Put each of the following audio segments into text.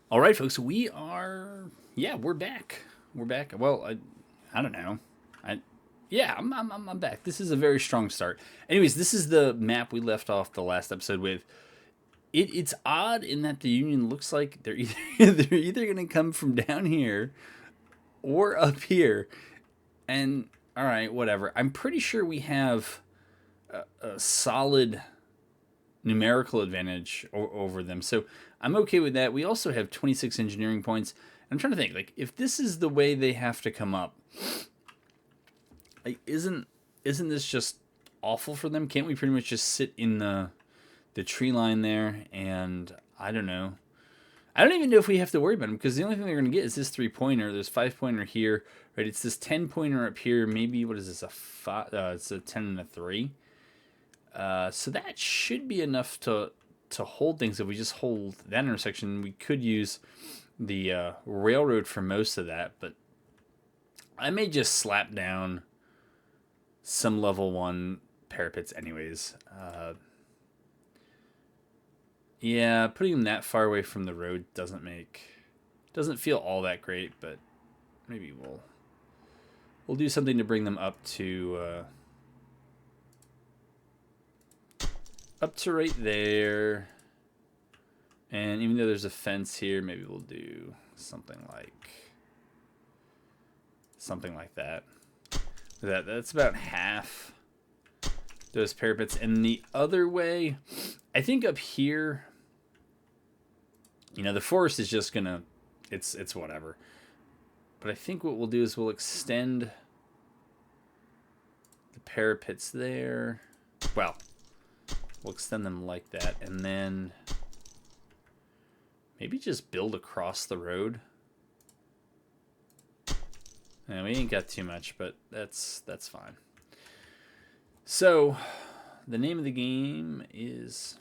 All right, folks, we are. Yeah, we're back. We're back. Well, I don't know. I, yeah, I'm back. This is a very strong start. Anyways, this is the map we left off the last episode with. It's odd in that the Union looks like they're either they're either going to come from down here or up here. And all right, whatever. I'm pretty sure we have a solid numerical advantage over them. So I'm okay with that. We also have 26 engineering points. I'm trying to think, like, if this is the way they have to come up, like, isn't this just awful for them? Can't we pretty much just sit in the tree line there? And I don't know. I don't even know if we have to worry about them because the only thing they're going to get is this 3 pointer. There's 5 pointer here, right? It's this 10 pointer up here. Maybe what is this? A five? It's a 10 and a 3. So that should be enough to hold things. If we just hold that intersection, we could use the railroad for most of that. But I may just slap down some level 1 parapets, anyways. Yeah, putting them that far away from the road doesn't feel all that great. But maybe we'll do something to bring them up to right there. And even though there's a fence here, maybe we'll do something like that. That's about half those parapets. And the other way, I think up here, the forest is just gonna, it's whatever. But I think what we'll do is we'll extend the parapets there. Well, we'll extend them like that, and then maybe just build across the road. And we ain't got too much, but that's fine. So, the name of the game is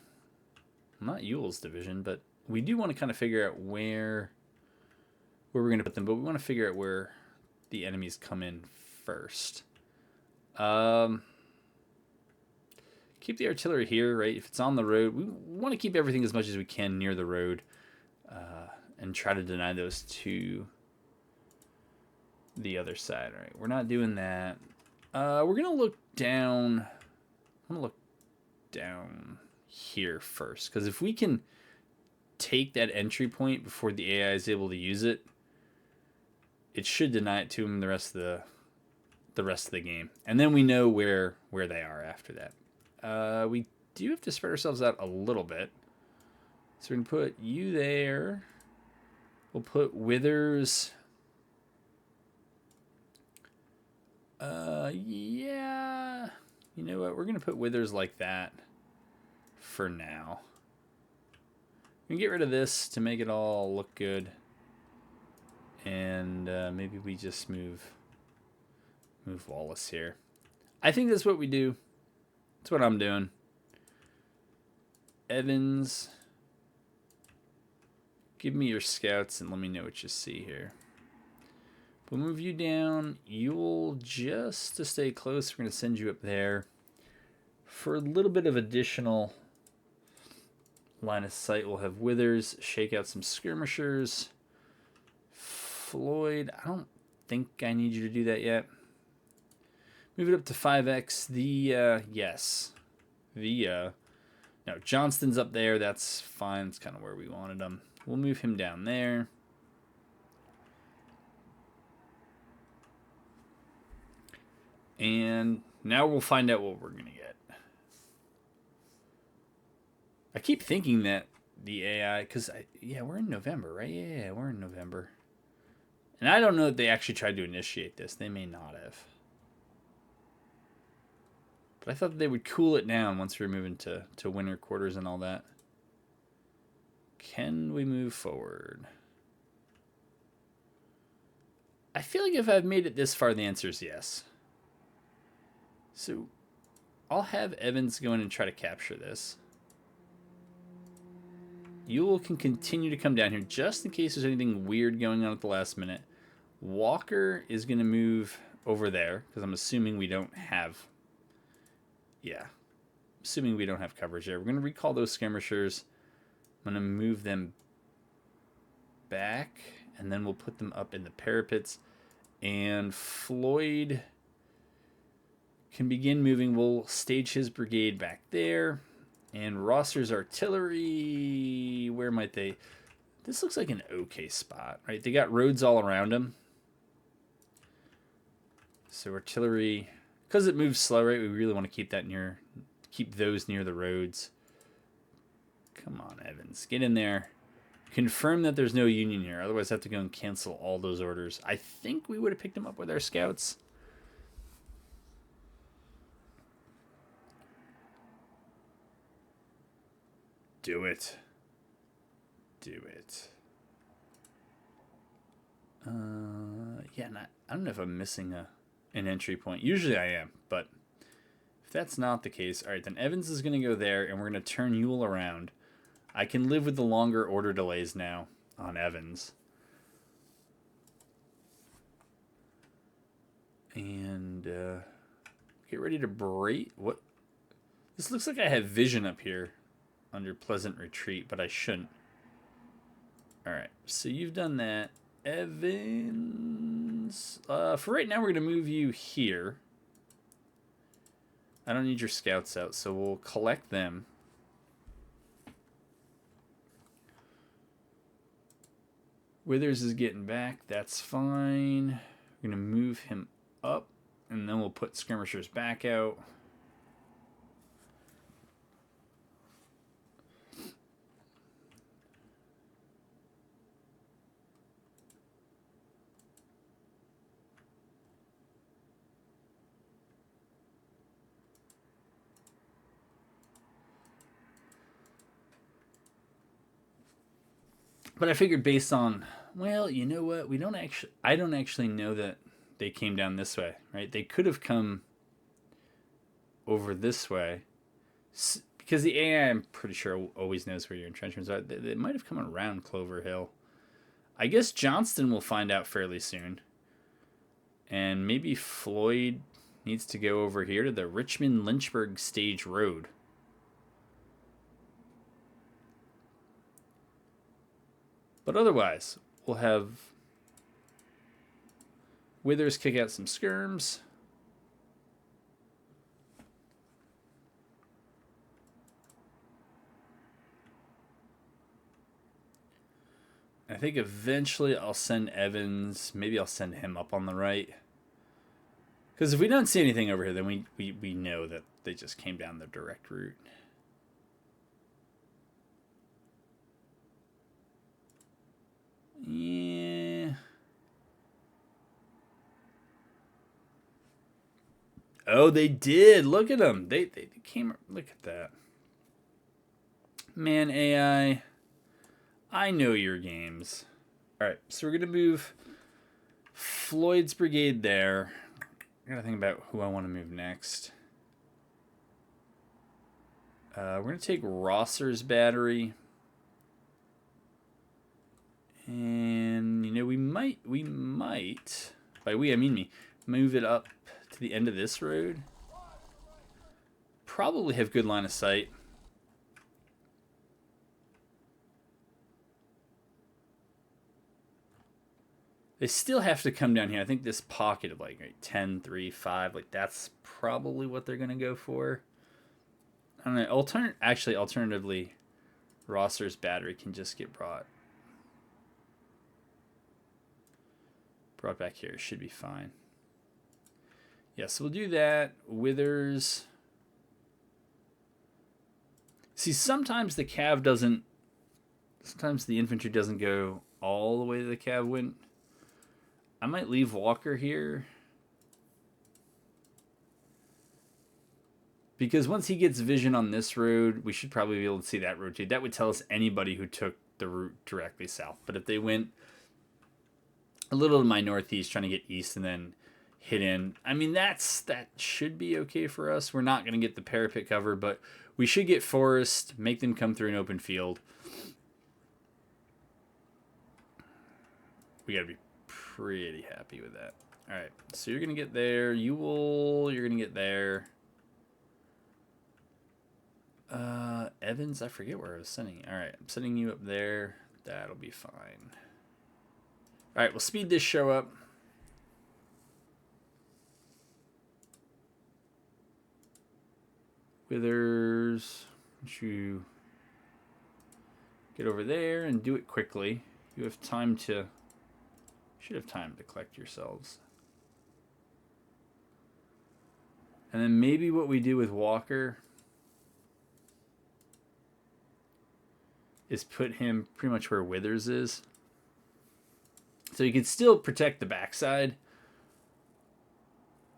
not Yule's Division, but we do want to kind of figure out where we're going to put them, but we want to figure out where the enemies come in first. Keep the artillery here, right? If it's on the road, we want to keep everything as much as we can near the road, and try to deny those to the other side. All right, we're not doing that. We're gonna look down. I'm gonna look down here first, because if we can take that entry point before the AI is able to use it, it should deny it to him the rest of the game, and then we know where they are after that. We do have to spread ourselves out a little bit, so we're gonna put you there. We'll put Withers. Yeah. You know what? We're going to put Withers like that for now. We can get rid of this to make it all look good. And maybe we just move Wallace here. I think that's what we do. That's what I'm doing. Evans, give me your scouts and let me know what you see here. We'll move you down. You'll just to stay close. We're going to send you up there for a little bit of additional line of sight. We'll have Withers shake out some skirmishers. Floyd, I don't think I need you to do that yet. Move it up to 5x. No, Johnston's up there. That's fine. It's kind of where we wanted him. We'll move him down there. And now we'll find out what we're going to get. I keep thinking that the AI, because, we're in November, right? Yeah, we're in November. And I don't know if they actually tried to initiate this. They may not have. But I thought they would cool it down once we were moving to winter quarters and all that. Can we move forward? I feel like if I've made it this far, the answer is yes. So I'll have Evans go in and try to capture this. Ewell can continue to come down here just in case there's anything weird going on at the last minute. Walker is going to move over there because I'm assuming we don't have... Yeah. Assuming we don't have coverage there. We're going to recall those skirmishers. I'm going to move them back, and then we'll put them up in the parapets. And Floyd can begin moving. We'll stage his brigade back there. And Rosser's artillery, where might they? This looks like an okay spot, right? They got roads all around them. So artillery, because it moves slow, right? We really want to keep those near the roads. Come on, Evans, get in there. Confirm that there's no Union here. Otherwise, I have to go and cancel all those orders. I think we would have picked them up with our scouts. Do it. Do it. Yeah, I don't know if I'm missing an entry point. Usually I am, but if that's not the case, all right, then Evans is going to go there, and we're going to turn Ewell around. I can live with the longer order delays now on Evans. And get ready to break. What? This looks like I have vision up here under Pleasant Retreat, but I shouldn't. All right, so you've done that. Evans. For right now, we're going to move you here. I don't need your scouts out, so we'll collect them. Withers is getting back. That's fine. We're going to move him up, and then we'll put skirmishers back out. But I figured based on, well, you know what? I don't actually know that they came down this way, right? They could have come over this way. Because the AI, I'm pretty sure, always knows where your entrenchments are. They might have come around Clover Hill. I guess Johnston will find out fairly soon. And maybe Floyd needs to go over here to the Richmond-Lynchburg Stage Road. But otherwise, we'll have Withers kick out some skirms. I think eventually I'll send Evans. Maybe I'll send him up on the right. Because if we don't see anything over here, then we know that they just came down the direct route. Yeah. Oh, they did. Look at them. They came. Look at that. Man, AI. I know your games. All right, so we're going to move Floyd's brigade there. I got to think about who I want to move next. We're going to take Rosser's battery. And, you know, we might, by we I mean me, move it up to the end of this road. Probably have good line of sight. They still have to come down here. I think this pocket of like 10, 3, 5, like that's probably what they're going to go for. I don't know. Alternatively, Rosser's battery can just get brought back here. Should be fine. Yeah, so we'll do that. Withers. See, sometimes the cav doesn't. Sometimes the infantry doesn't go all the way the cav went. I might leave Walker here. Because once he gets vision on this road, we should probably be able to see that road too. That would tell us anybody who took the route directly south. But if they went a little to my northeast, trying to get east and then hit in, I mean, that should be okay for us. We're not going to get the parapet cover, but we should get forest, make them come through an open field. We got to be pretty happy with that. All right, so you're going to get there. You're going to get there. Evans, I forget where I was sending you. All right, I'm sending you up there. That'll be fine. All right, we'll speed this show up. Withers, you get over there and do it quickly. You have time to, should have time to collect yourselves. And then maybe what we do with Walker is put him pretty much where Withers is. So you can still protect the backside,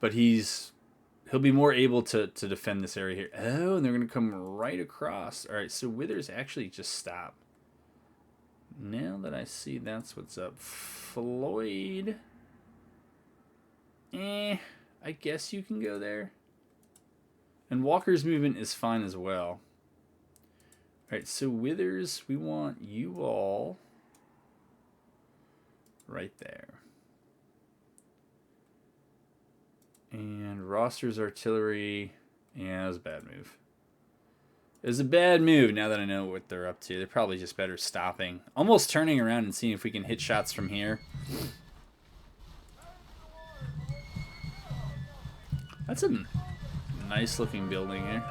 but he'll be more able to defend this area here. Oh, and they're going to come right across. All right, so Withers actually just stop. Now that I see that's what's up. Floyd. I guess you can go there. And Walker's movement is fine as well. All right, so Withers, we want you all right there. And Roster's artillery. Yeah, that was a bad move. It was a bad move now that I know what they're up to. They're probably just better stopping. Almost turning around and seeing if we can hit shots from here. That's a nice looking building here.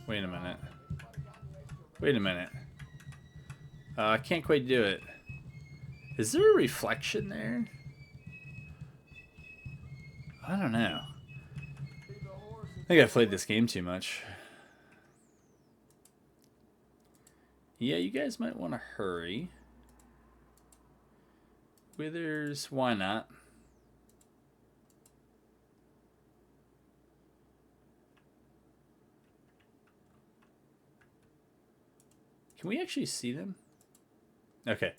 Wait a minute. Wait a minute. I can't quite do it. Is there a reflection there? I don't know. I think I've played this game too much. Yeah, you guys might want to hurry. Withers, why not? Can we actually see them? Okay.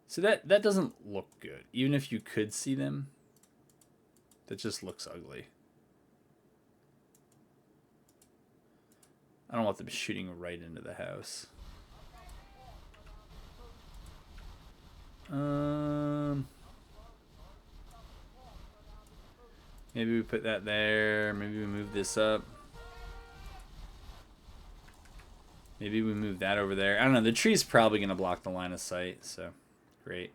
So that doesn't look good. Even if you could see them, that just looks ugly. I don't want them shooting right into the house. Maybe we put that there. Maybe we move this up. Maybe we move that over there. I don't know. The tree's probably going to block the line of sight, so great.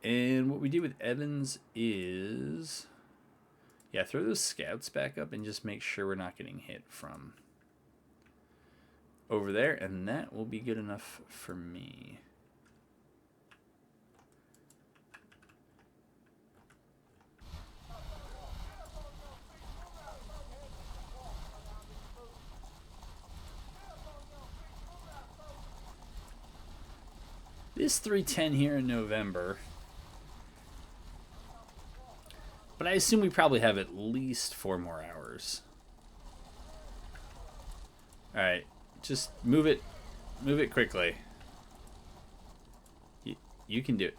And what we do with Evans is... yeah, throw those scouts back up and just make sure we're not getting hit from over there. And that will be good enough for me. This 310 here in November. But I assume we probably have at least 4 more hours. Alright, just move it quickly. You can do it.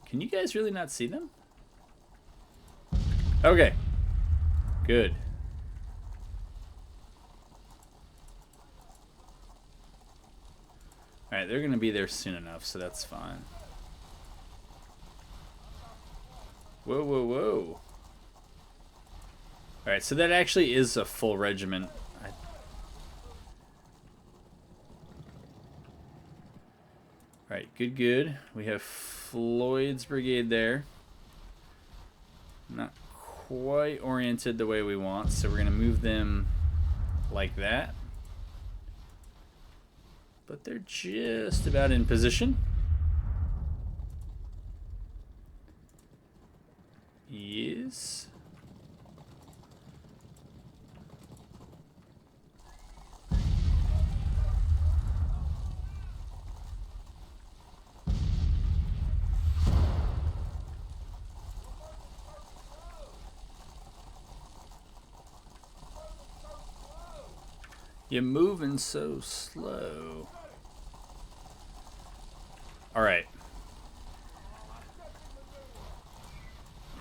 Can you guys really not see them? Okay. Good. Alright, they're going to be there soon enough, so that's fine. Whoa, whoa, whoa. Alright, so that actually is a full regiment. Alright, good, good. We have Floyd's brigade there. Not quite oriented the way we want, so we're going to move them like that. But they're just about in position. Yes. You're moving so slow. All right.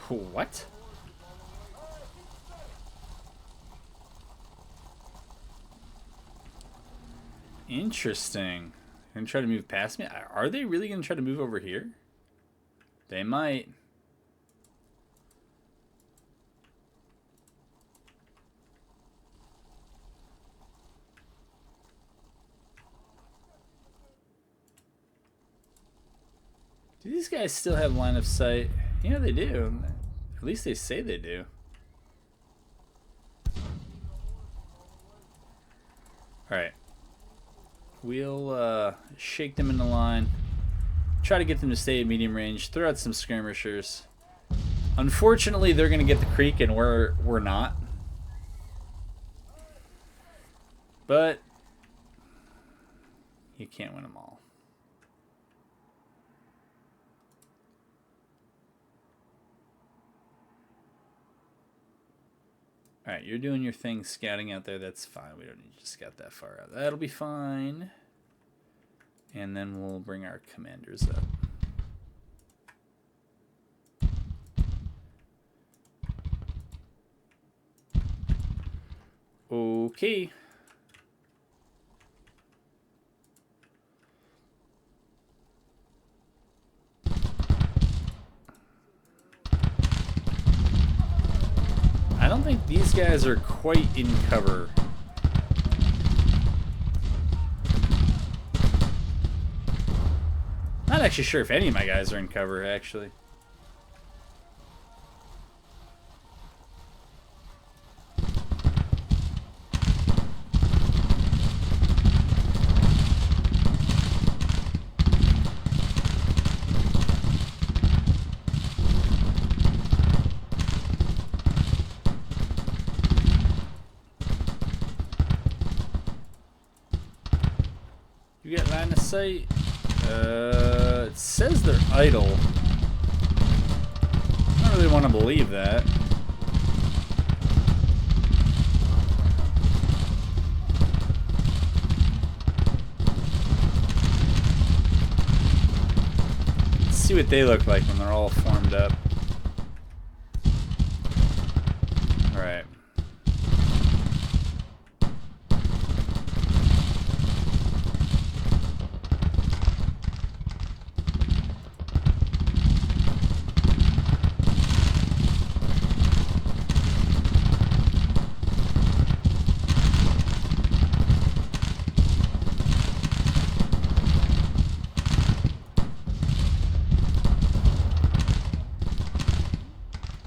What? Interesting. Gonna try to move past me? Are they really gonna try to move over here? They might. Do these guys still have line of sight? Yeah, they do. At least they say they do. Alright. We'll shake them in the line. Try to get them to stay at medium range. Throw out some skirmishers. Unfortunately, they're going to get the creek and we're not. But you can't win them all. Alright, you're doing your thing scouting out there. That's fine. We don't need to scout that far out. That'll be fine. And then we'll bring our commanders up. Okay. I don't think these guys are quite in cover. Not actually sure if any of my guys are in cover, actually. You got line of sight? It says they're idle. I don't really want to believe that. Let's see what they look like when they're all formed up. Alright.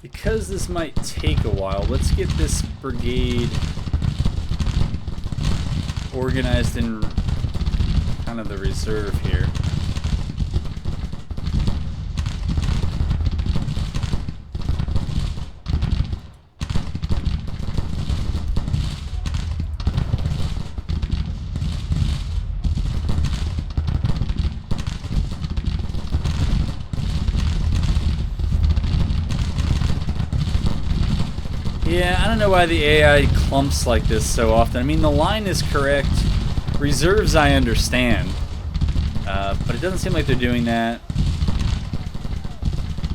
Because this might take a while, let's get this brigade organized in kind of the reserve here. Yeah, I don't know why the AI clumps like this so often. I mean, the line is correct. Reserves, I understand. But it doesn't seem like they're doing that.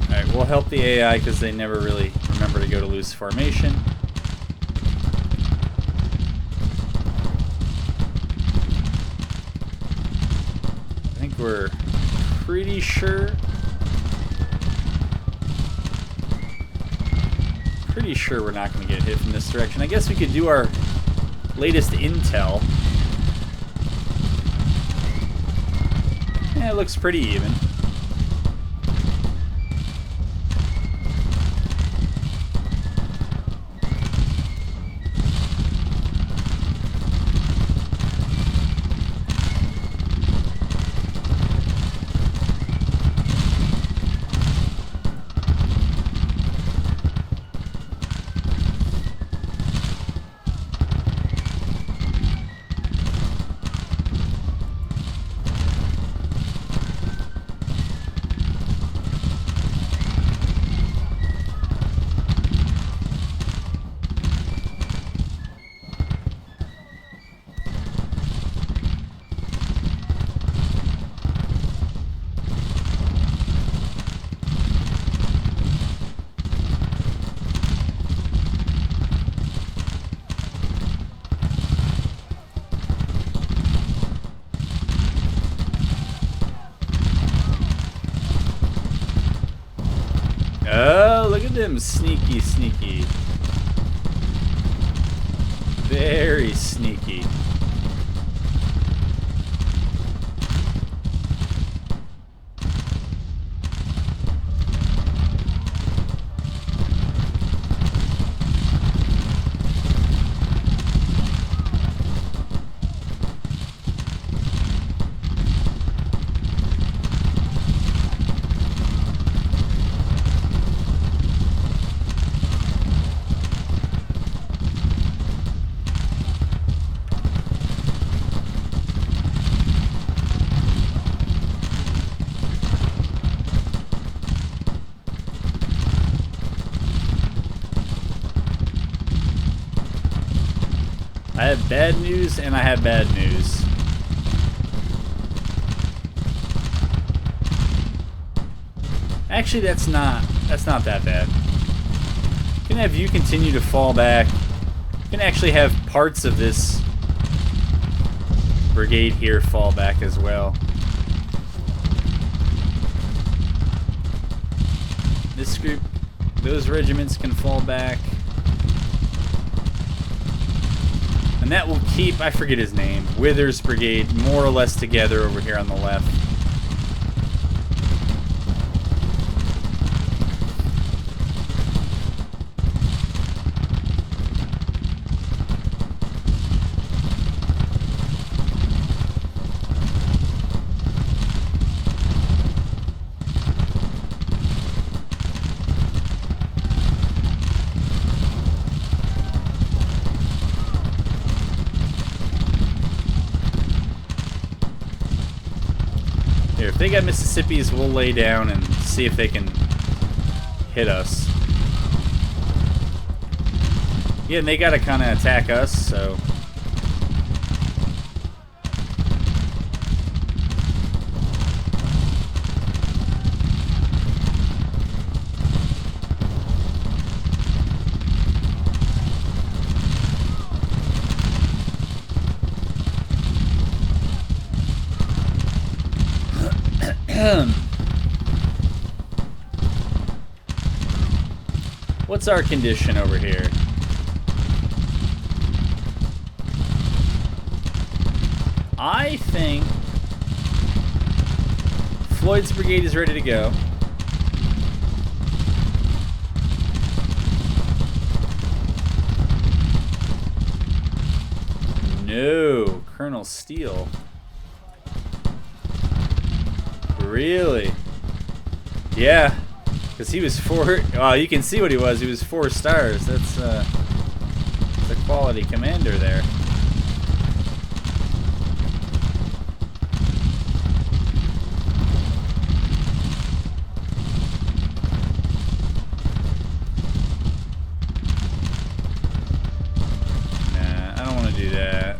Alright, we'll help the AI because they never really remember to go to loose formation. I think we're pretty sure. Pretty sure we're not going to get hit from this direction. I guess we could do our latest intel. Yeah, it looks pretty even. Oh, look at them. Sneaky, sneaky. Very sneaky. I have bad news and I have bad news. Actually, that's not that bad. You can have you continue to fall back. You can actually have parts of this brigade here fall back as well. This group, those regiments can fall back. And that will keep, I forget his name, Withers' brigade more or less together over here on the left. If they got Mississippi's, we'll lay down and see if they can hit us. Yeah, and they gotta kind of attack us, so... What's our condition over here? I think Floyd's brigade is ready to go. No, Colonel Steele. Really? Yeah, because he was 4. Oh, you can see what he was. He was 4 stars. That's a quality commander there. Nah, I don't want to do that.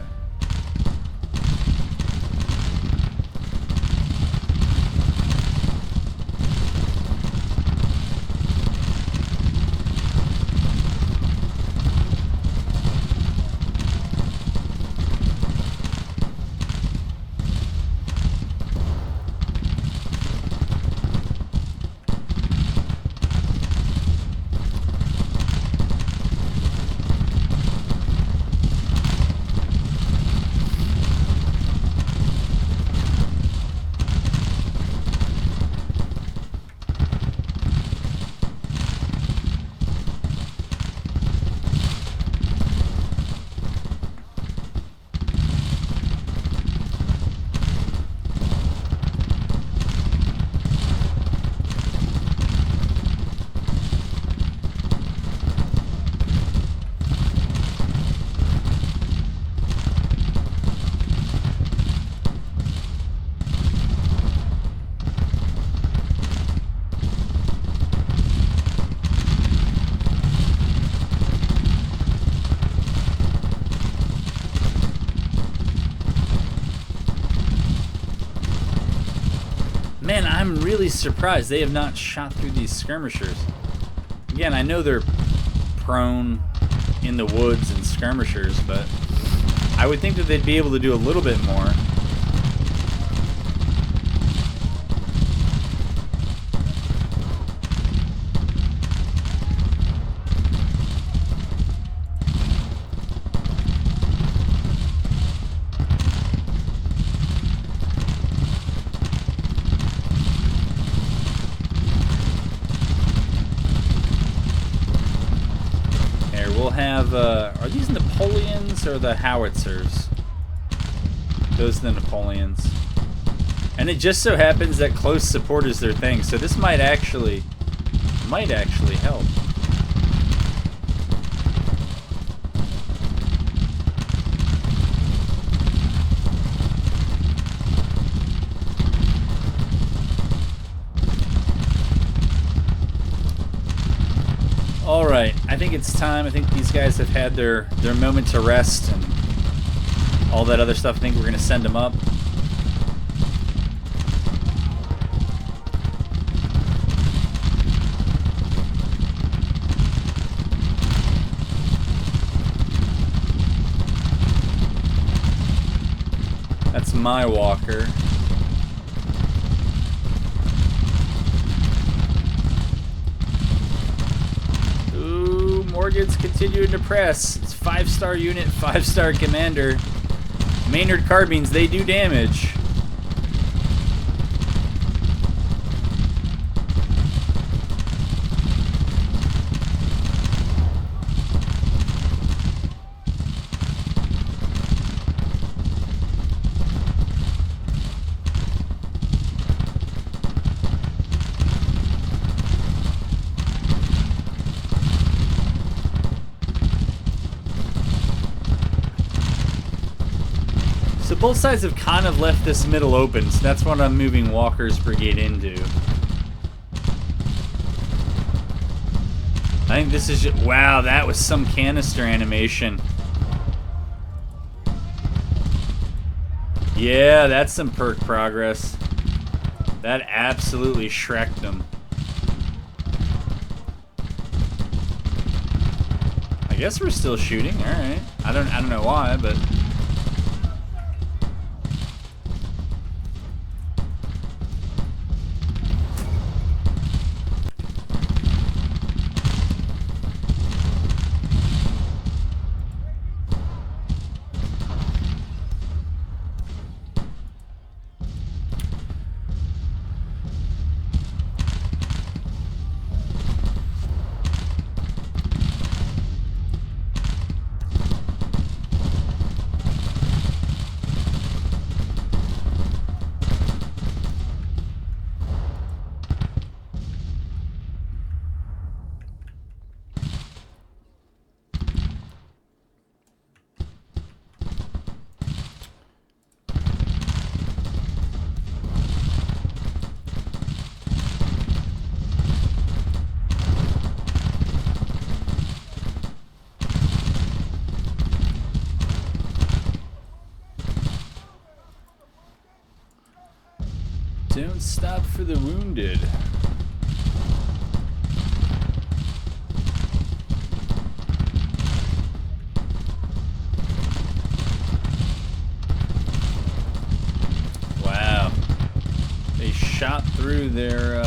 Man, I'm really surprised they have not shot through these skirmishers. Again, I know they're prone in the woods and skirmishers, but I would think that they'd be able to do a little bit more. Are these Napoleons or the howitzers? Those are the Napoleons. And it just so happens that close support is their thing, so this might actually help. Alright, I think it's time. I think these guys have had their moment to rest, and all that other stuff. I think we're going to send them up. That's my walker. Ooh, Morgan's continuing to press. It's 5-star unit, 5-star commander. Maynard carbines, they do damage. So both sides have kind of left this middle open, so that's what I'm moving Walker's brigade into. I think this is just, wow, that was some canister animation. Yeah, that's some perk progress. That absolutely shreked them. I guess we're still shooting. All right. I don't know why, but don't stop for the wounded. Wow. They shot through their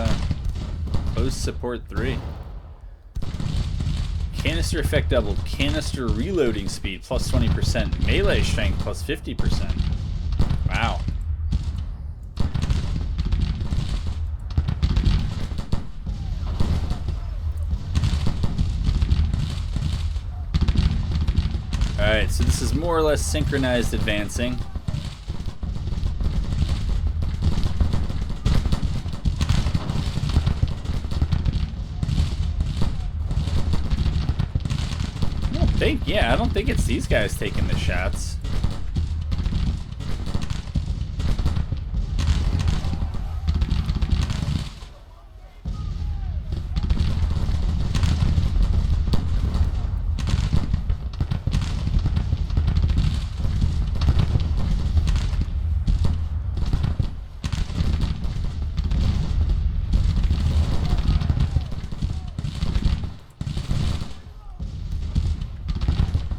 post support 3. Canister effect doubled. Canister reloading speed plus 20%. Melee strength plus 50%. Wow. Alright, so this is more or less synchronized advancing. I don't think it's these guys taking the shots.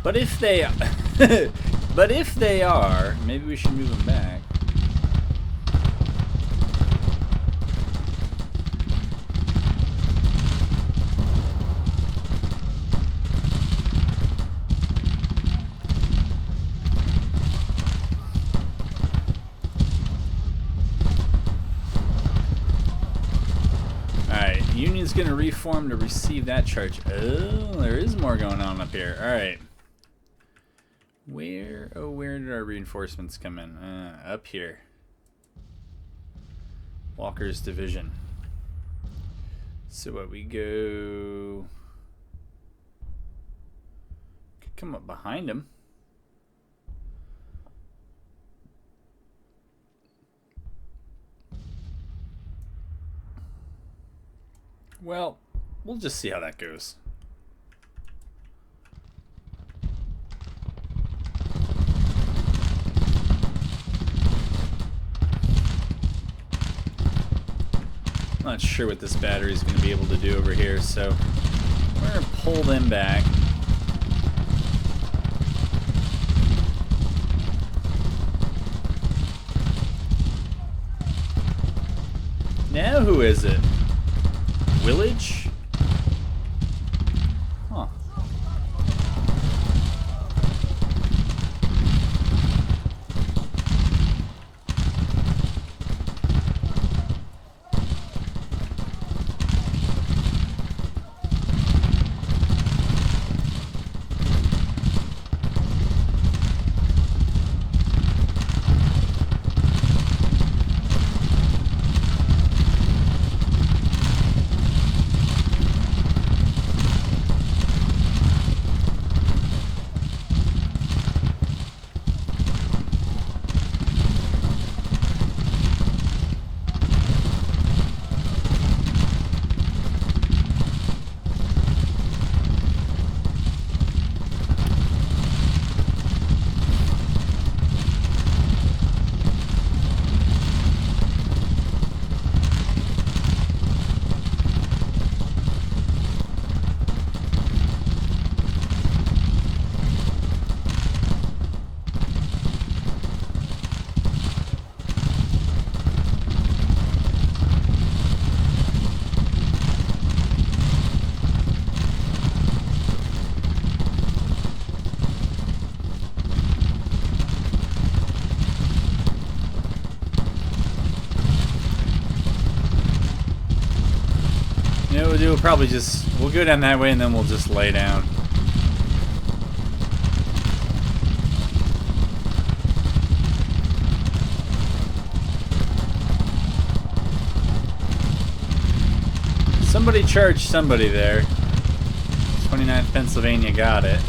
But if they but if they are, maybe we should move them back. Alright, Union's gonna reform to receive that charge. Oh, there is more going on up here. Alright. Where did our reinforcements come in? Up here. Walker's division. So what we go... Could come up behind him. Well, we'll just see how that goes. Not sure what this battery is going to be able to do over here, so we're going to pull them back. Now who is it? Village? Huh. You know what we'll do? We'll go down that way and then we'll just lay down. Somebody charged somebody there. 29th Pennsylvania got it.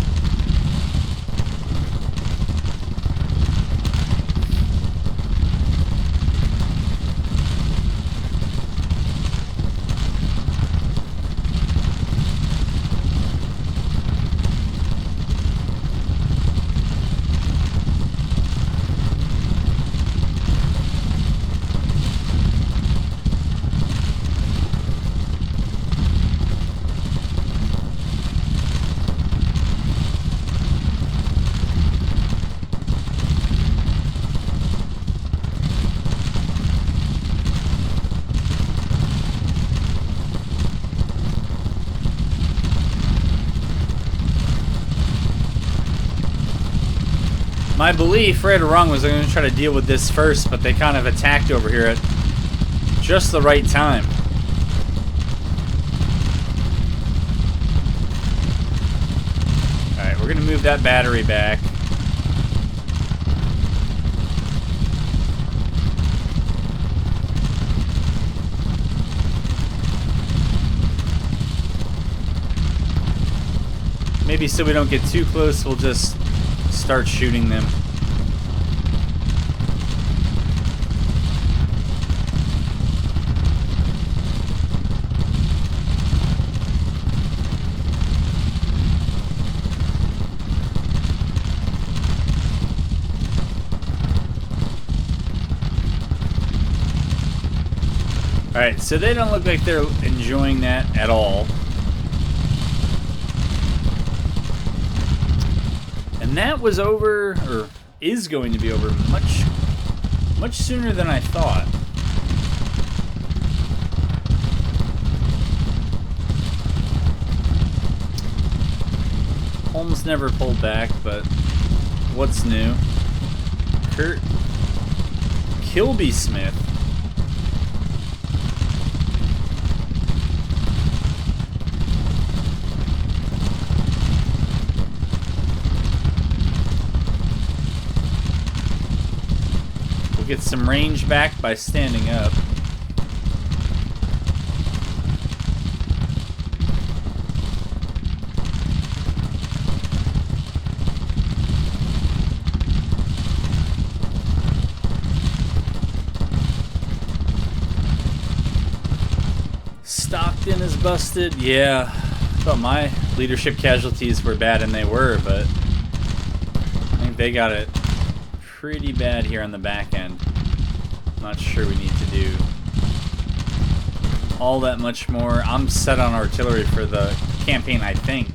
My belief, right or wrong, was they're going to try to deal with this first, but they kind of attacked over here at just the right time. Alright, we're going to move that battery back. Maybe so we don't get too close, we'll just start shooting them. Alright, so they don't look like they're enjoying that at all. And that was over, or is going to be over, much sooner than I thought. Holmes never pulled back, but what's new? Kurt Kilby Smith. Get some range back by standing up. Stockton is busted. Yeah, I thought my leadership casualties were bad, and they were, but I think they got it pretty bad here on the back end. Not sure we need to do all that much more. I'm set on artillery for the campaign, I think.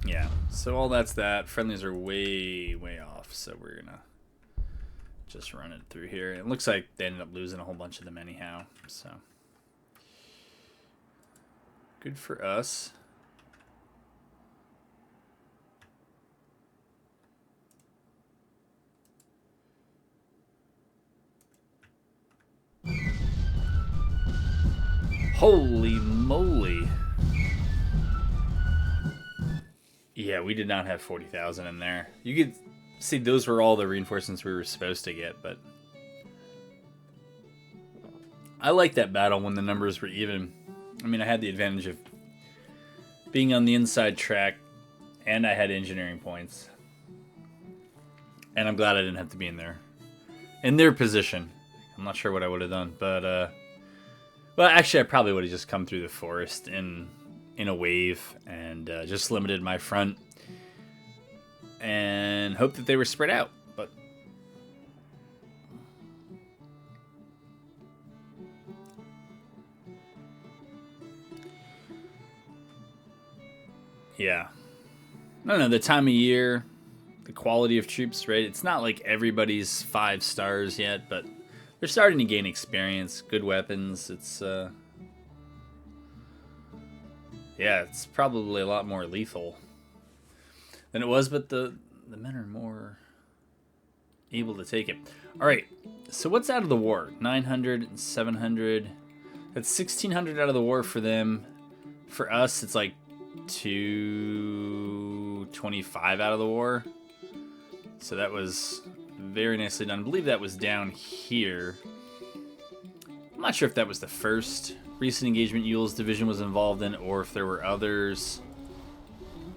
Yeah, so all that's that. Friendlies are way, way off, so we're gonna just run it through here. It looks like they ended up losing a whole bunch of them anyhow, so good for us. Holy moly. Yeah, we did not have 40,000 in there. You could see those were all the reinforcements we were supposed to get, but I like that battle when the numbers were even. I mean, I had the advantage of being on the inside track, and I had engineering points. And I'm glad I didn't have to be in their position. I'm not sure what I would have done, but well, actually, I probably would have just come through the forest in a wave and just limited my front and hope that they were spread out. But yeah, I don't know, the time of year, the quality of troops, right? It's not like everybody's 5 stars yet, but they're starting to gain experience, good weapons. It's yeah, it's probably a lot more lethal than it was, but the men are more able to take it. All right, so what's out of the war? 900 and 700. That's 1,600 out of the war for them. For us, it's like 225 out of the war. So that was very nicely done. I believe that was down here. I'm not sure if that was the first recent engagement Yule's division was involved in, or if there were others.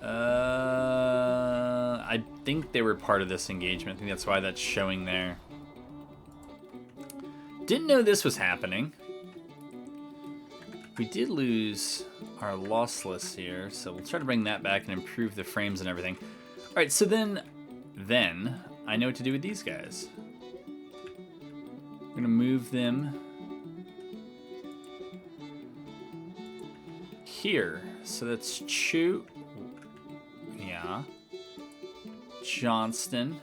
I think they were part of this engagement. I think that's why that's showing there. Didn't know this was happening. We did lose our loss list here, so we'll try to bring that back and improve the frames and everything. All right, so then I know what to do with these guys. I'm gonna move them here. So that's Chu. Yeah. Johnston.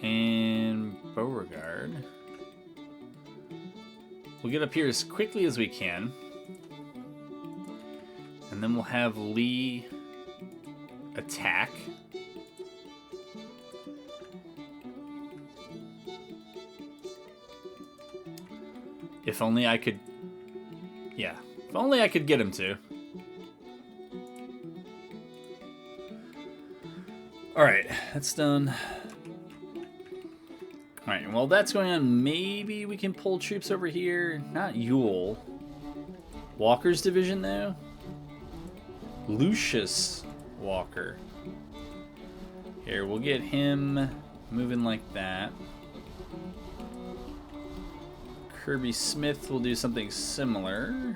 And Beauregard. We'll get up here as quickly as we can. And then we'll have Lee attack. If only I could... Yeah, if only I could get him to. Alright, that's done. Alright, while that's going on, maybe we can pull troops over here. Not Yule. Walker's division, though? Lucius Walker. Here, we'll get him moving like that. Kirby Smith will do something similar.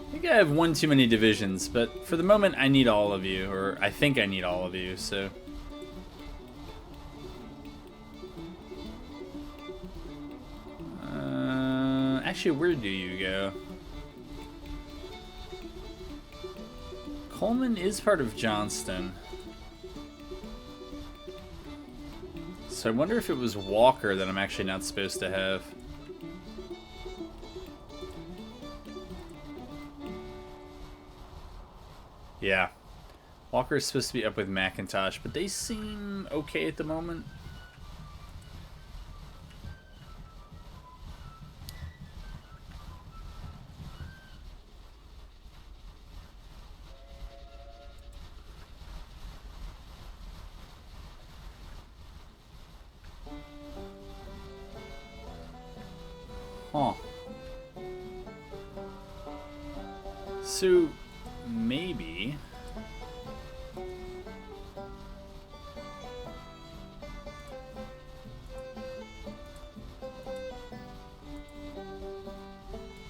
I think I have one too many divisions, but for the moment I need all of you, or I think I need all of you, so... Actually, where do you go? Coleman is part of Johnston. So I wonder if it was Walker that I'm actually not supposed to have. Yeah. Walker is supposed to be up with McIntosh, but they seem okay at the moment. Huh. So, maybe...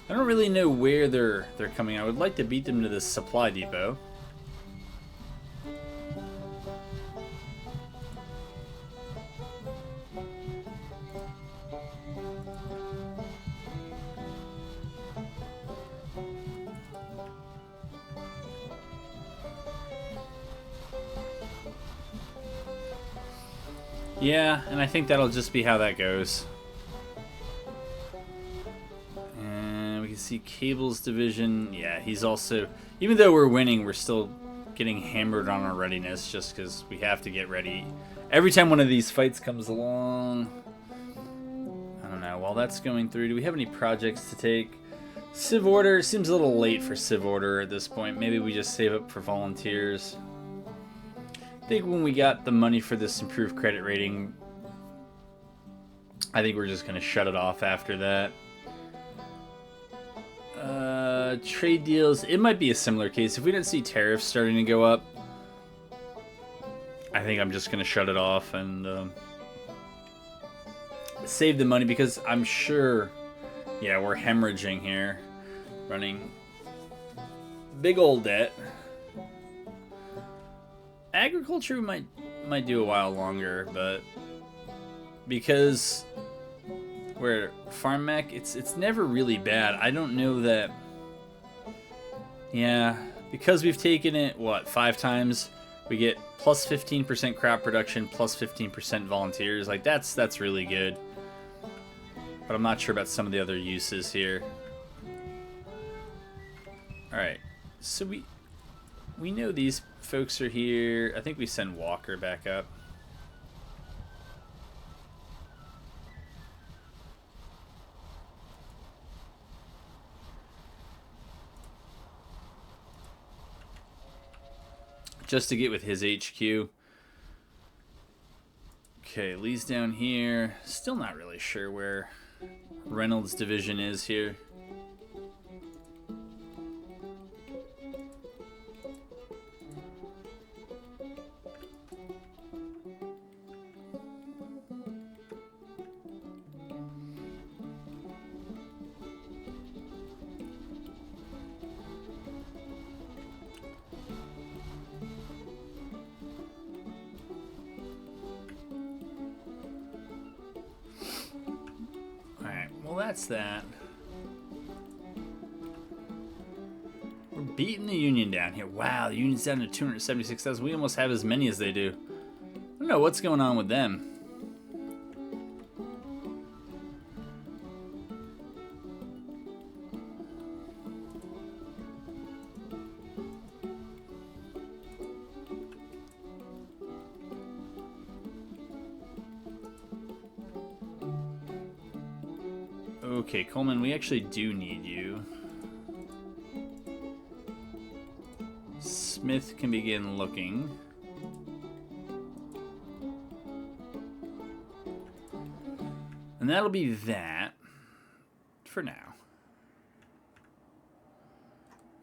I don't really know where they're coming. I would like to beat them to this supply depot. Yeah, and I think that'll just be how that goes. And we can see Cable's division. Yeah, he's also... Even though we're winning, we're still getting hammered on our readiness just because we have to get ready. Every time one of these fights comes along... I don't know. While that's going through, do we have any projects to take? Civ Order seems a little late for Civ Order at this point. Maybe we just save up for volunteers. I think when we got the money for this improved credit rating, I think we're just going to shut it off after that. Trade deals, it might be a similar case. If we don't see tariffs starting to go up, I think I'm just going to shut it off and save the money, because I'm sure, yeah, we're hemorrhaging here, running big old debt. Agriculture might do a while longer, but because we're farm mech, it's never really bad. I don't know that. Yeah, because we've taken it what 5 times, we get plus 15% crop production, plus 15% volunteers. Like that's really good. But I'm not sure about some of the other uses here. All right, so we know these folks are here. I think we send Walker back up. Just to get with his HQ. Okay, Lee's down here. Still not really sure where Reynolds' division is here. That's that. We're beating the Union down here. Wow, the Union's down to 276,000. We almost have as many as they do. I don't know what's going on with them. Okay, Coleman, we actually do need you. Smith can begin looking. And that'll be that for now.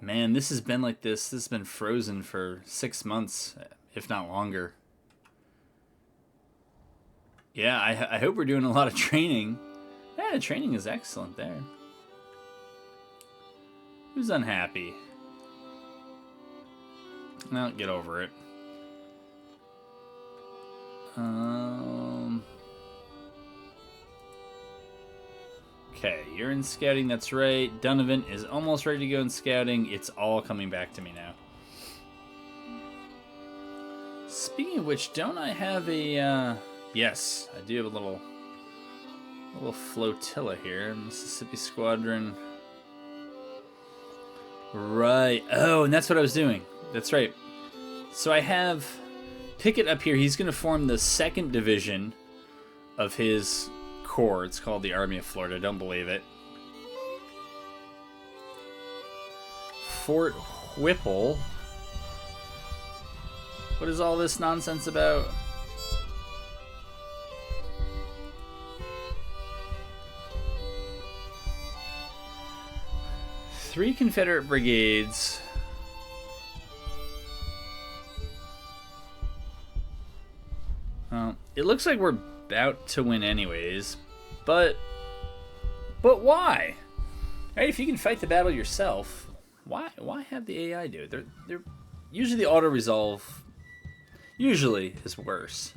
Man, this has been like this. This has been frozen for 6 months, if not longer. Yeah, I hope we're doing a lot of training. Yeah, the training is excellent there. Who's unhappy? Well, get over it. Okay, you're in scouting, that's right. Donovan is almost ready to go in scouting. It's all coming back to me now. Speaking of which, don't I have a... yes, I do have a little flotilla here. Mississippi Squadron. Right. Oh, and that's what I was doing. That's right. So I have Pickett up here. He's going to form the 2nd division of his corps. It's called the Army of Florida. Don't believe it. Fort Whipple. What is all this nonsense about? Three Confederate brigades. It looks like we're about to win anyways, but why? Right, if you can fight the battle yourself, why have the AI do it? They're usually the auto resolve usually is worse.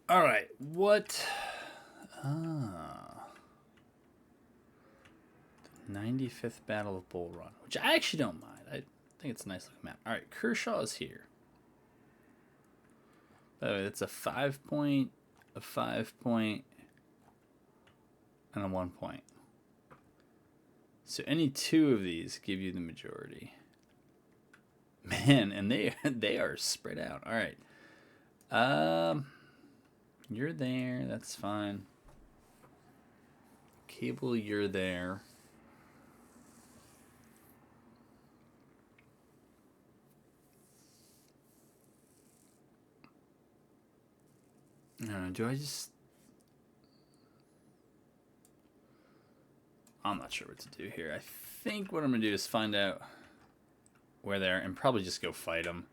All right, what? 95th Battle of Bull Run, which I actually don't mind. I think it's a nice looking map. All right, Kershaw is here. By the way, it's a 5 point, a 5 point, and a 1 point. So any two of these give you the majority. Man, and they are spread out. All right. You're there. That's fine. Cable, you're there. Do I just... I'm not sure what to do here. I think what I'm going to do is find out where they are and probably just go fight them.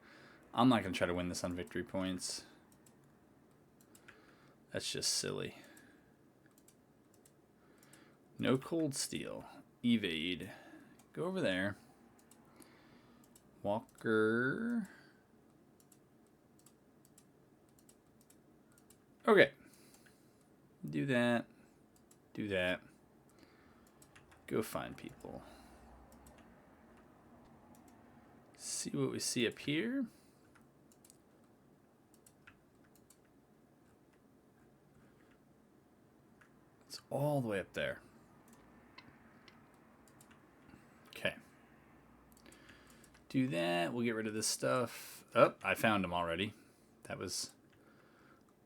I'm not going to try to win this on victory points. That's just silly. No cold steel. Evade. Go over there. Walker. Okay. Do that. Do that. Go find people. See what we see up here. It's all the way up there. Okay. Do that. We'll get rid of this stuff. Oh, I found them already. That was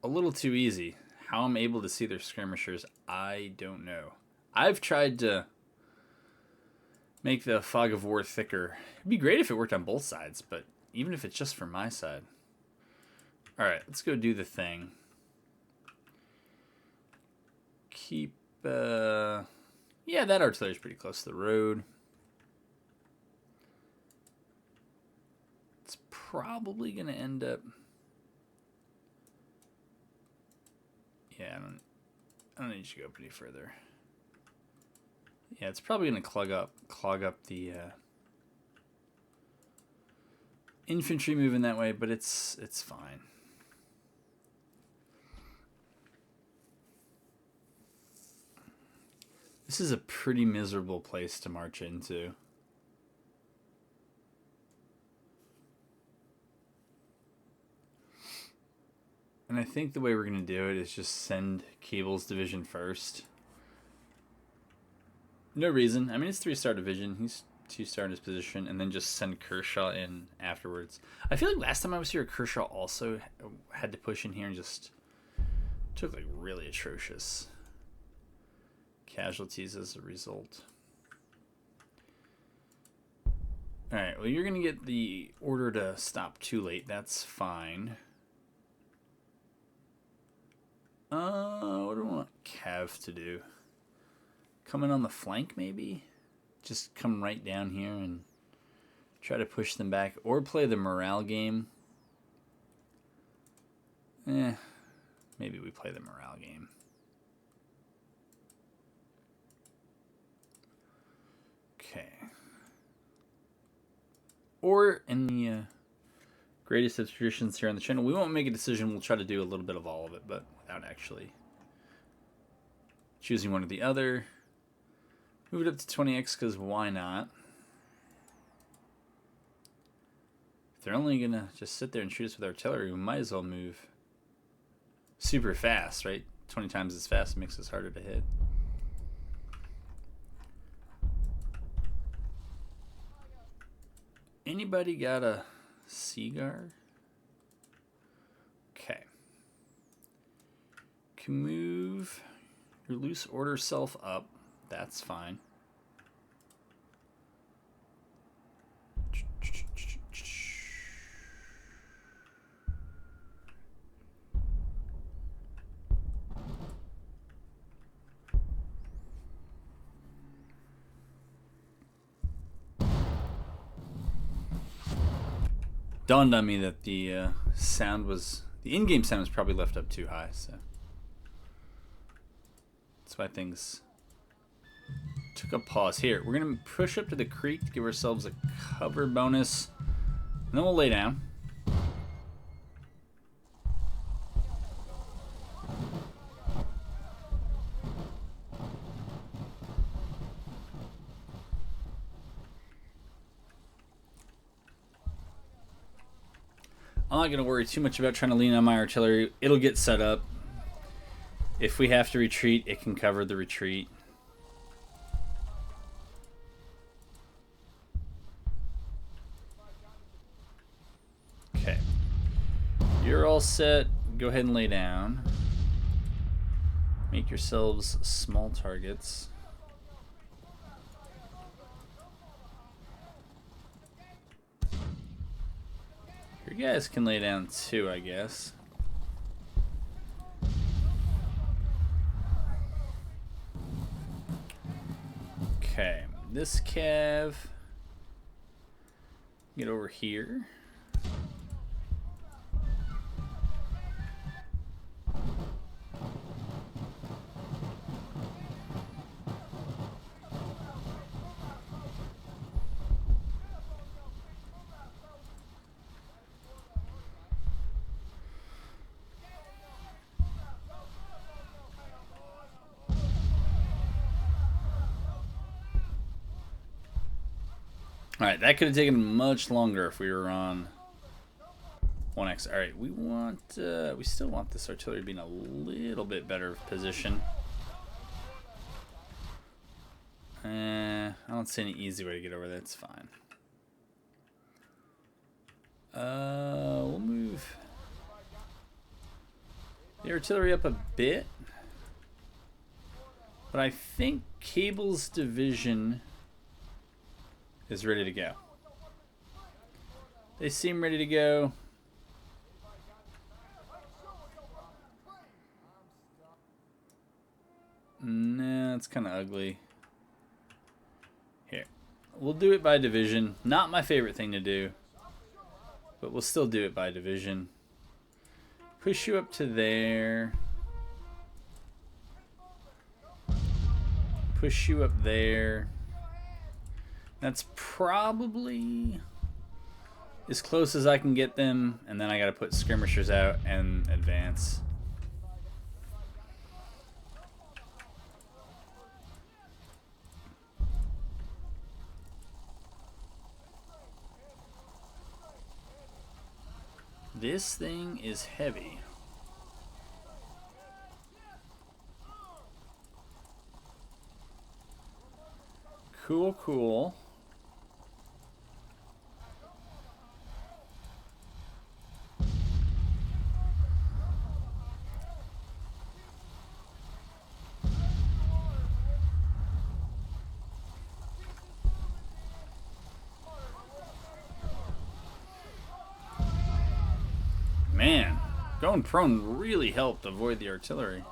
a little too easy. How I'm able to see their skirmishers, I don't know. I've tried to make the fog of war thicker. It'd be great if it worked on both sides, but even if it's just for my side. Alright, let's go do the thing. Keep, yeah, that artillery's pretty close to the road. It's probably going to end up... Yeah, I don't need you to go up any further. Yeah, it's probably going to clog up the infantry moving that way, but it's fine. This is a pretty miserable place to march into. And I think the way we're going to do it is just send Cable's division first. No reason. I mean, it's 3-star division. He's 2-star in his position. And then just send Kershaw in afterwards. I feel like last time I was here, Kershaw also had to push in here and just took like really atrocious casualties as a result. Alright, well, you're going to get the order to stop too late. That's fine. What do I want Cav to do? Come in on the flank, maybe? Just come right down here and try to push them back. Or play the morale game. Maybe we play the morale game. Okay. Or in the greatest of traditions here on the channel, we won't make a decision. We'll try to do a little bit of all of it, but without actually choosing one or the other. Move it up to 20x because why not? If they're only going to just sit there and shoot us with artillery, we might as well move super fast, right? 20 times as fast makes us harder to hit. Anybody got a Seaguard? Okay. Can move your loose order self up. That's fine. Dawned on me that the sound was... The in-game sound was probably left up too high, so... That's why things took a pause. Here, we're going to push up to the creek to give ourselves a cover bonus. And then we'll lay down. I'm not going to worry too much about trying to lean on my artillery. It'll get set up. If we have to retreat, it can cover the retreat. Okay. You're all set. Go ahead and lay down. Make yourselves small targets. You guys can lay down too, I guess. Okay, this cav, get over here. Alright, that could have taken much longer if we were on 1x. Alright, we still want this artillery being a little bit better position. I don't see any easy way to get over that. It's fine. We'll move the artillery up a bit. But I think Cable's division is ready to go. They seem ready to go. Nah, it's kind of ugly. Here, we'll do it by division. Not my favorite thing to do, but we'll still do it by division. Push you up to there. Push you up there. That's probably as close as I can get them, and then I gotta put skirmishers out and advance. This thing is heavy. Cool, cool. Man, going prone really helped avoid the artillery.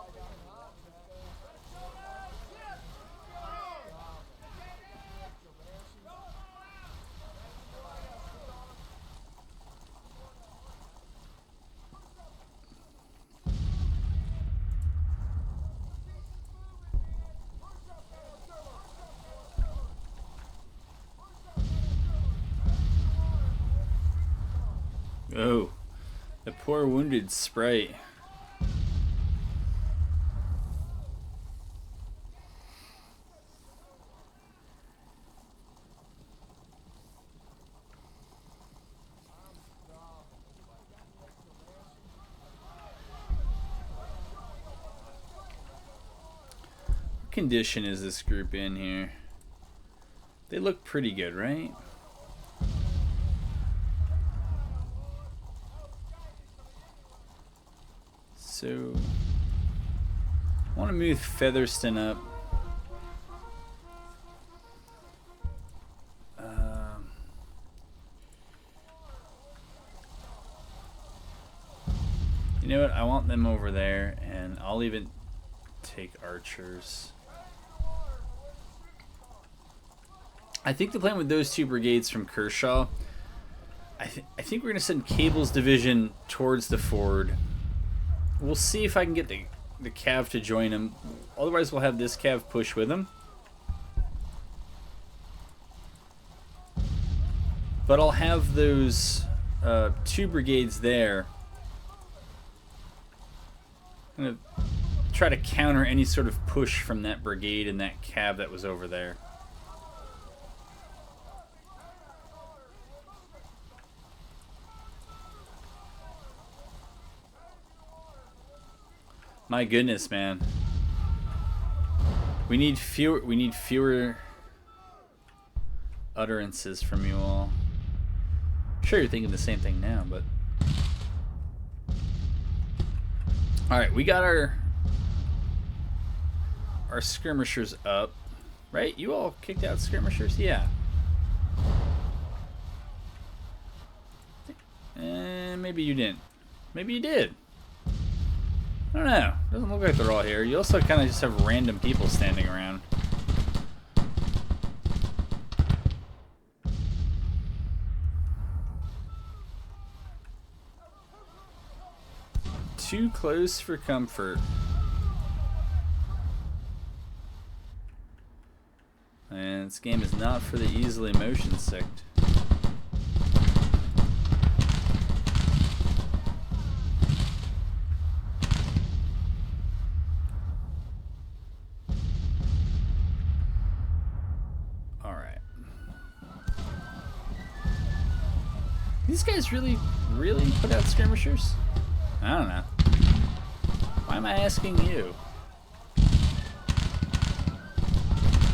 Oh. The poor wounded sprite. What condition is this group in here? They look pretty good, right? So, I want to move Featherston up. You know what? I want them over there, and I'll even take archers. I think the plan with those two brigades from Kershaw, I think we're going to send Cable's division towards the ford. We'll see if I can get the Cav to join him. Otherwise, we'll have this cav push with him. But I'll have those 2 brigades there. I'm going to try to counter any sort of push from that brigade and that cav that was over there. My goodness, man. We need fewer utterances from you all. I'm sure you're thinking the same thing now, but all right, we got our skirmishers up, right? You all kicked out skirmishers, yeah. And maybe you didn't. Maybe you did. I don't know. Doesn't look like they're all here. You also kind of just have random people standing around. Too close for comfort. And this game is not for the easily motion sick. These guys really put out skirmishers? I don't know. Why am I asking you?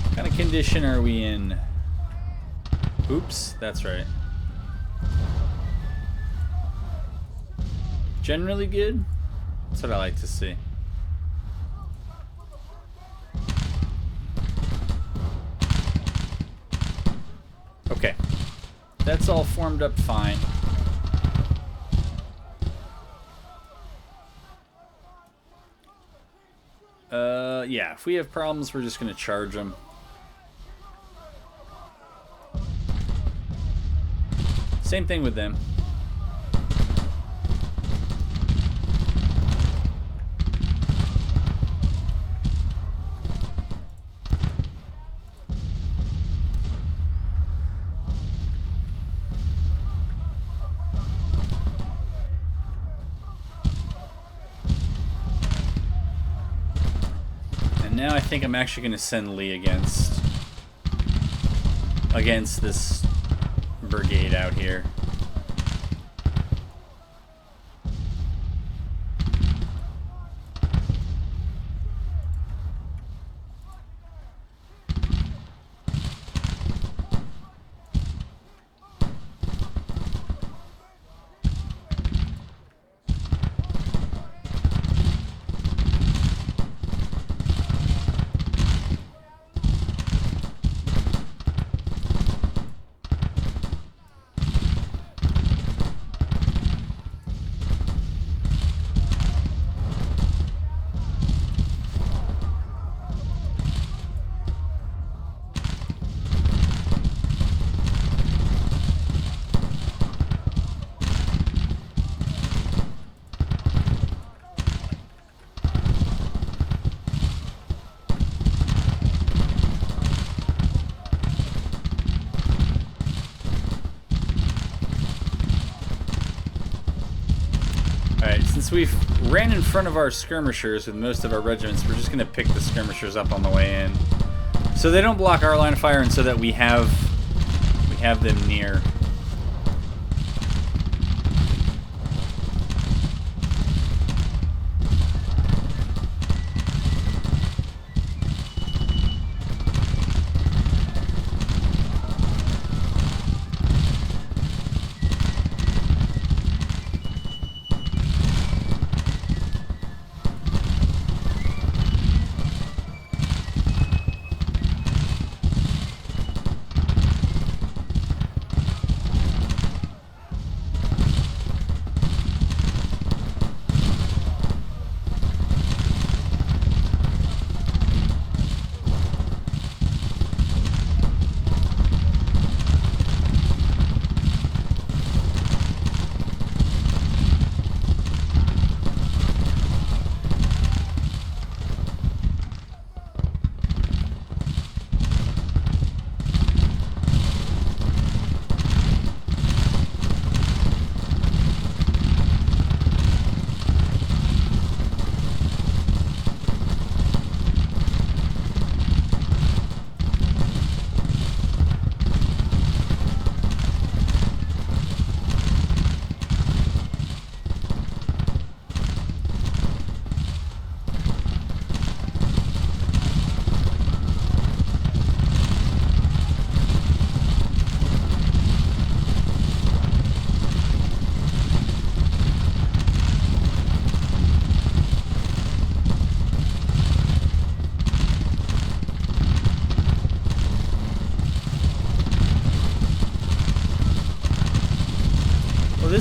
What kind of condition are we in? Oops, that's right. Generally good? That's what I like to see. Okay. That's all formed up fine. Yeah, if we have problems, we're just gonna charge them. Same thing with them. Now I think I'm actually going to send Lee against this brigade out here. Since we've ran in front of our skirmishers with most of our regiments, we're just going to pick the skirmishers up on the way in, so they don't block our line of fire, and so that we have them near.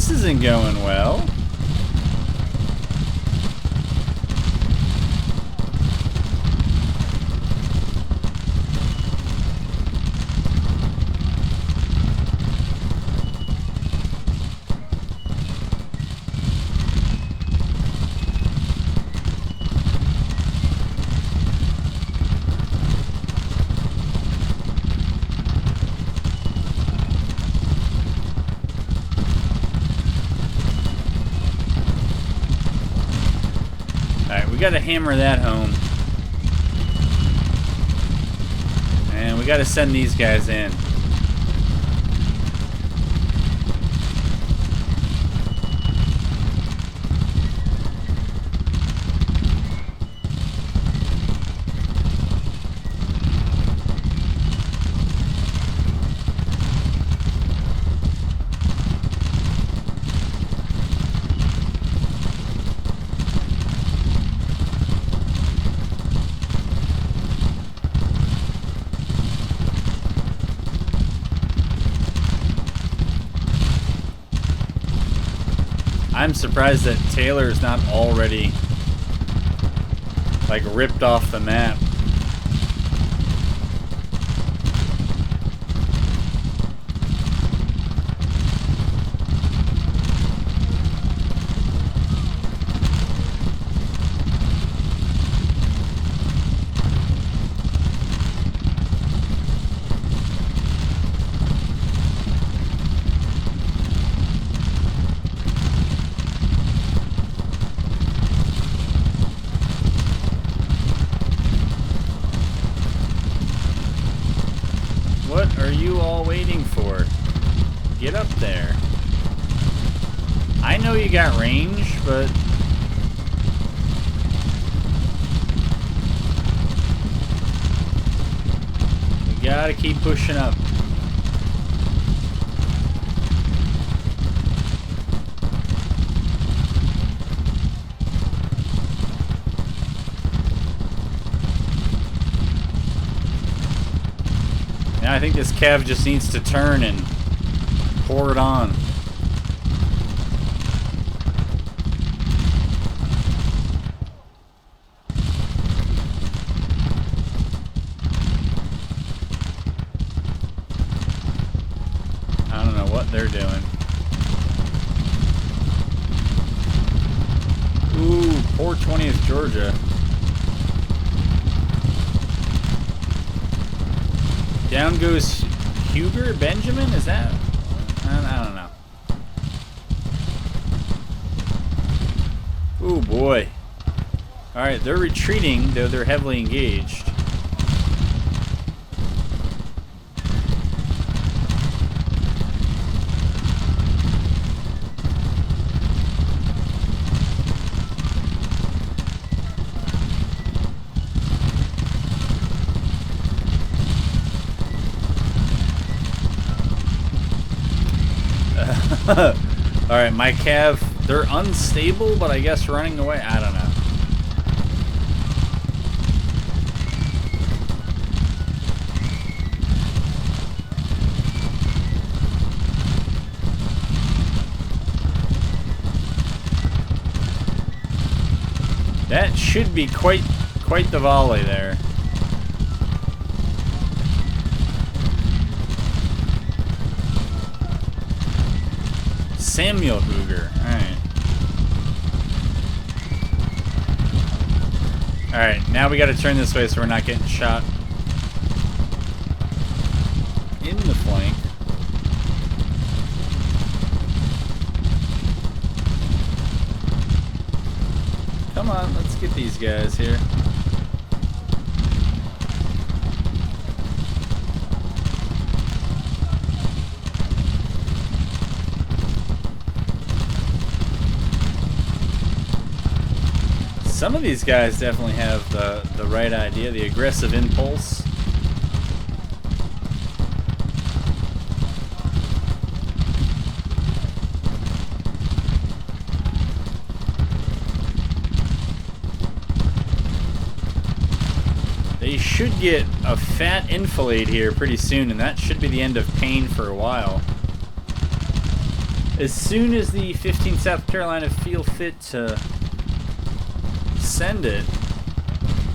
this isn't going well. We gotta hammer that home. And we gotta send these guys in. I'm surprised that Taylor's not already, like, ripped off the map. What are you all waiting for? Get up there. I know you got range, but... you gotta keep pushing up. Now I think this Cav just needs to turn and pour it on. I don't know what they're doing. Ooh, poor 20th Georgia. Down goes Huger Benjamin? Is that? I don't know. Ooh, boy. Alright, they're retreating, though they're heavily engaged. Alright, my Cav, they're unstable, but I guess running away, I don't know. That should be quite the volley there. Samuel Hooger. Alright. Alright, now we gotta turn this way so we're not getting shot in the flank. Come on, let's get these guys here. Some of these guys definitely have the right idea, the aggressive impulse. They should get a fat enfilade here pretty soon, and that should be the end of pain for a while. As soon as the 15th South Carolina feel fit to send it,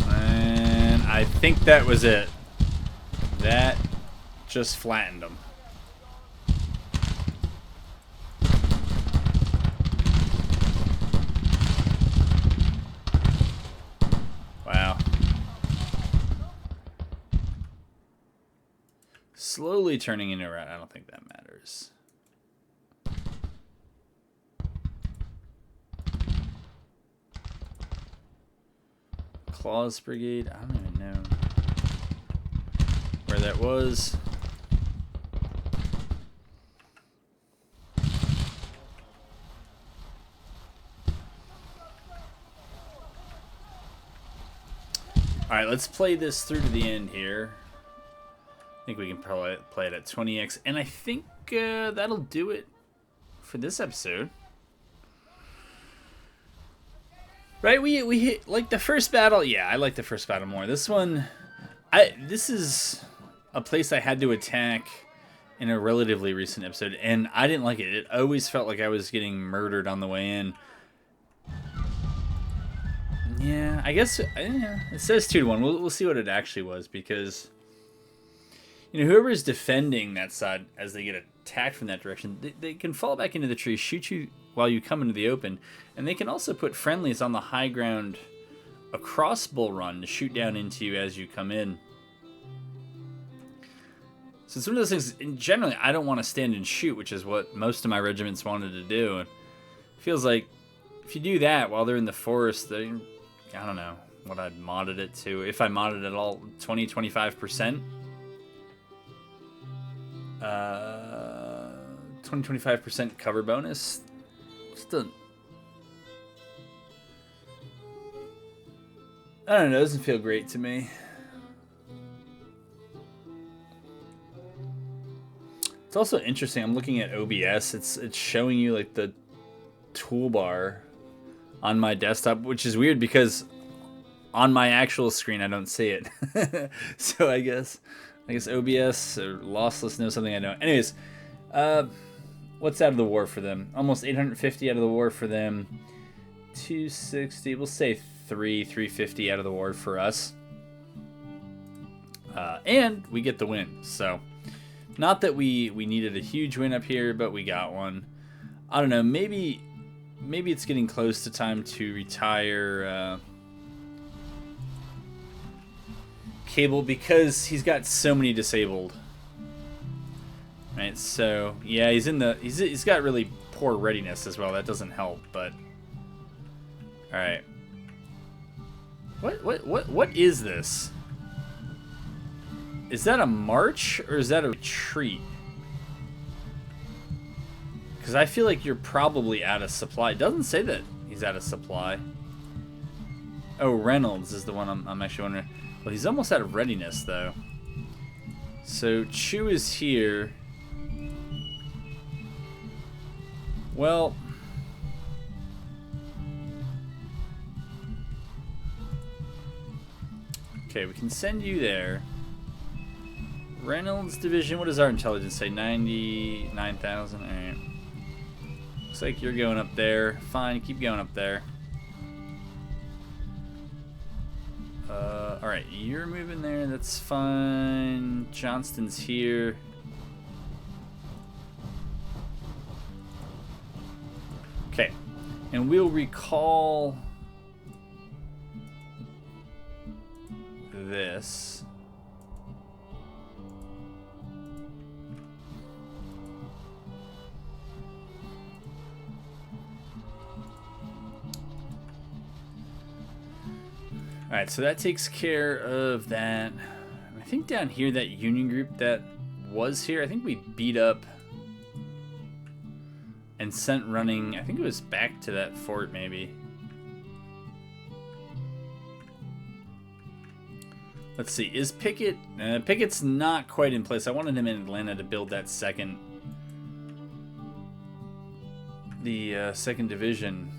and I think that was it. That just flattened them. Wow. Slowly turning into a rat. I don't think that matters. Claws Brigade. I don't even know where that was. Alright, let's play this through to the end here. I think we can probably play it at 20x. And I think that'll do it for this episode. Right, we hit, like, the first battle. Yeah, I like the first battle more. This one, this is a place I had to attack in a relatively recent episode, and I didn't like it. It always felt like I was getting murdered on the way in. Yeah, I guess it says 2-1. We'll see what it actually was, because whoever's defending that side as they get attacked from that direction, they can fall back into the tree, shoot you while you come into the open, and they can also put friendlies on the high ground across Bull Run to shoot down into you as you come in. So it's one of those things, and generally I don't want to stand and shoot, which is what most of my regiments wanted to do. And it feels like if you do that while they're in the forest, I don't know what I'd modded it to. If I modded it at all, 20-25%. 20-25% cover bonus. Still, I don't know, it doesn't feel great to me. It's also interesting, I'm looking at OBS, it's showing you like the toolbar on my desktop, which is weird because on my actual screen I don't see it. So I guess OBS or lossless knows something I know. Anyways, what's out of the war for them? Almost 850 out of the war for them. 260. We'll say 350 out of the war for us. And we get the win. So, not that we needed a huge win up here, but we got one. I don't know. Maybe it's getting close to time to retire Cable, because he's got so many disabled. Right, so yeah, he's got really poor readiness as well. That doesn't help, but all right. What is this? Is that a march or is that a retreat? Because I feel like you're probably out of supply. It doesn't say that he's out of supply. Oh, Reynolds is the one I'm actually wondering. Well, he's almost out of readiness though. So Chu is here. Well, okay, we can send you there. Reynolds division, what does our intelligence say? 99,000. All right. Looks like you're going up there. Fine, keep going up there. All right, you're moving there. That's fine. Johnston's here. Okay, and we'll recall this. Alright, so that takes care of that. I think down here, that Union group that was here, I think we beat up and sent running, I think it was back to that fort, maybe. Let's see, is Pickett... Pickett's not quite in place. I wanted him in Atlanta to build that second... the second division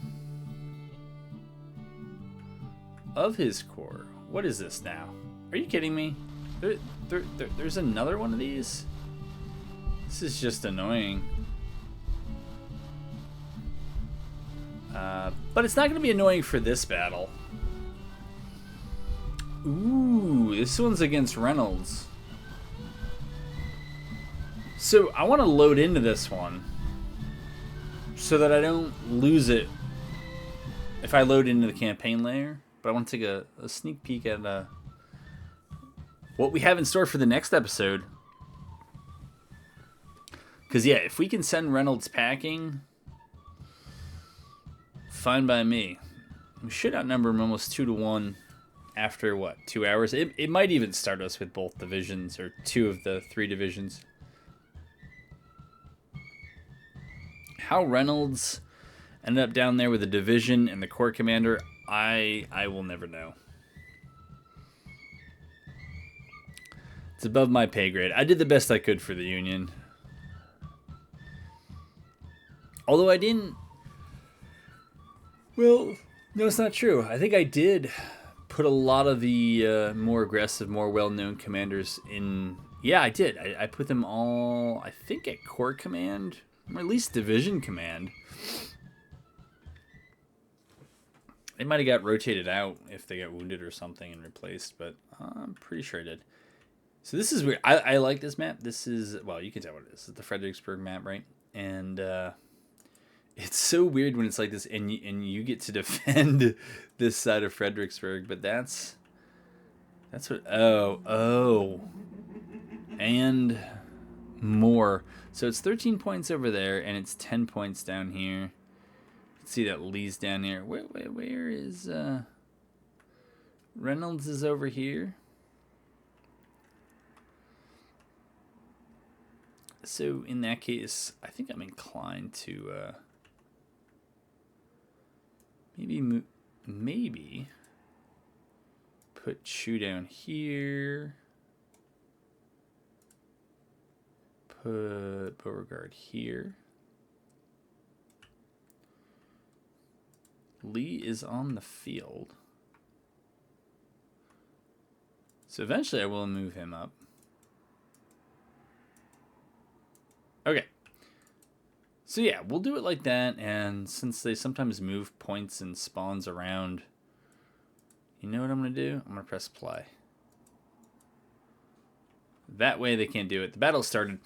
of his corps. What is this now? Are you kidding me? There's another one of these? This is just annoying. But it's not going to be annoying for this battle. Ooh, this one's against Reynolds. So I want to load into this one so that I don't lose it if I load into the campaign layer. But I want to take a sneak peek at what we have in store for the next episode. Because, yeah, if we can send Reynolds packing, fine by me. We should outnumber him almost 2-1 after, 2 hours? It might even start us with both divisions, or 2 of the 3 divisions. How Reynolds ended up down there with a division and the corps commander, I will never know. It's above my pay grade. I did the best I could for the Union. Although I didn't... Well, no, it's not true. I think I did put a lot of the more aggressive, more well-known commanders in... Yeah, I did. I put them all, I think, at Corps Command, or at least Division Command. They might have got rotated out if they got wounded or something and replaced, but I'm pretty sure I did. So this is weird. I like this map. This is, well, you can tell what it is. It's the Fredericksburg map, right? And it's so weird when it's like this, and you get to defend this side of Fredericksburg, but that's what, oh, and more. So it's 13 points over there, and it's 10 points down here. See that Lee's down here. Where is Reynolds is over here. So in that case, I think I'm inclined to maybe put Chu down here. Put Beauregard here. Lee is on the field. So eventually I will move him up. Okay. So yeah, we'll do it like that, and since they sometimes move points and spawns around, you know what I'm going to do? I'm going to press play. That way they can't do it. The battle started.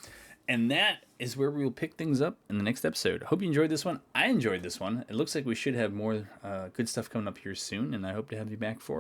And that is where we will pick things up in the next episode. Hope you enjoyed this one. I enjoyed this one. It looks like we should have more good stuff coming up here soon, and I hope to have you back for it.